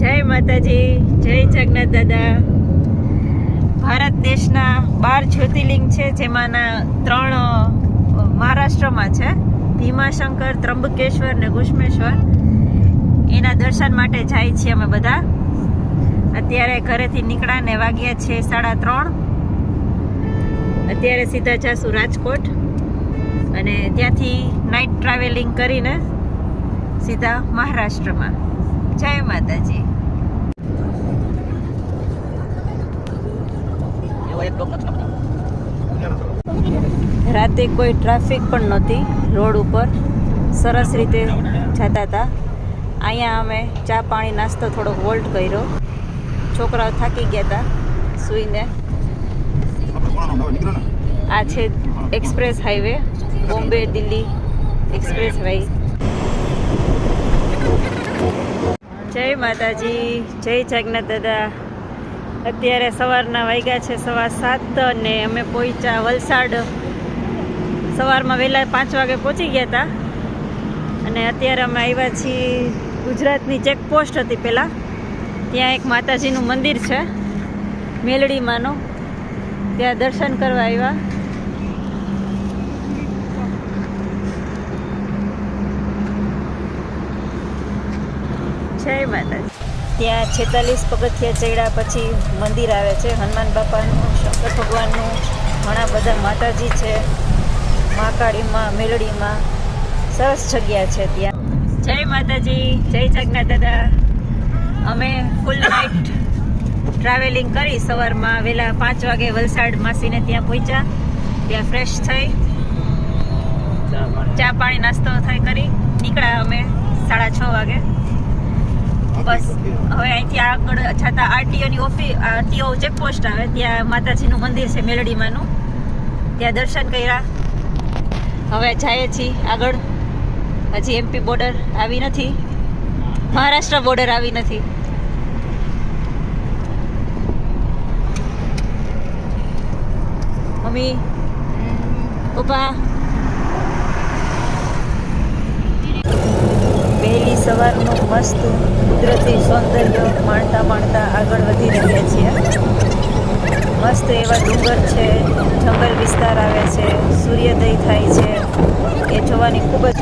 જય માતાજી, જય જગન્નાથ દાદા. ભારત દેશના 12 જ્યોતિર્લિંગ છે, જેમાંના 3 મહારાષ્ટ્રમાં છે. ભીમાશંકર, ત્રંબકેશ્વર ને ઘુષ્મેશ્વર. એના દર્શન માટે જાય છીએ અમે બધા. અત્યારે ઘરેથી નીકળ્યા ને વાગ્યા છે 3:30. અત્યારે સીધા જશું રાજકોટ અને ત્યાંથી નાઇટ ટ્રાવેલિંગ કરીને સીધા મહારાષ્ટ્રમાં. જય માતાજી. રાતે કોઈ ટ્રાફિક પણ નહોતી રોડ ઉપર, સરસ રીતે જતા હતા. અહીંયા અમે ચા પાણી નાસ્તો થોડોક વોલ્ટ કર્યો. છોકરાઓ થાકી ગયા હતા સૂઈને. આ છે express highway, Bombay Delhi express highway. જય માતાજી, જય જગન્નાથ દાદા. અત્યારે સવારના વાગ્યા છે 7:15 અને અમે પહોંચ્યા વલસાડ. સવારમાં વહેલા 5 વાગે પહોંચી ગયા હતા અને અત્યારે અમે આવ્યા છીએ ગુજરાતની ચેકપોસ્ટ હતી પહેલાં. ત્યાં એક માતાજીનું મંદિર છે મેલડીમાંનું, ત્યાં દર્શન કરવા આવ્યા. જય માતાજી. ત્યાં 46 પગથિયા ચડ્યા પછી મંદિર આવે છે હનુમાન બાપાનું, શંકર ભગવાનનું, ઘણા બધા માતાજી છે. મહાકાળીમાં, મેલડીમાં સરસ જગ્યા છે ત્યાં. જય માતાજી, જય જગન્નાથ દાદા. અમે ફૂલ નાઇટ ટ્રાવેલિંગ કરી. સવારમાં વહેલા 5 વાગે વલસાડ માસીને ત્યાં પહોંચ્યા. ત્યાં ફ્રેશ થઈ ચા પાણી નાસ્તો થઈ કરી નીકળ્યા અમે 6:30 વાગે. બસ હવે અહીંથી આગળ છતાં આરટીઓની ઓફિસ, આરટીઓ ચેકપોસ્ટ આવે ત્યાં માતાજીનું મંદિર છે મેલડીમાંનું, ત્યાં દર્શન કર્યા. હવે જઈએ છીએ આગળ. હજી એમપી બોર્ડર આવી નથી, મહારાષ્ટ્ર બોર્ડર આવી નથી. Mummy papa. વહેલી સવારનું મસ્ત કુદરતી સૌંદર્ય માણતા માણતા આગળ વધી રહ્યા છીએ. મસ્ત એવા ડુંગર છે, જંગલ વિસ્તાર આવે છે, સૂર્યોદય થાય છે, એ જોવાની ખૂબ જ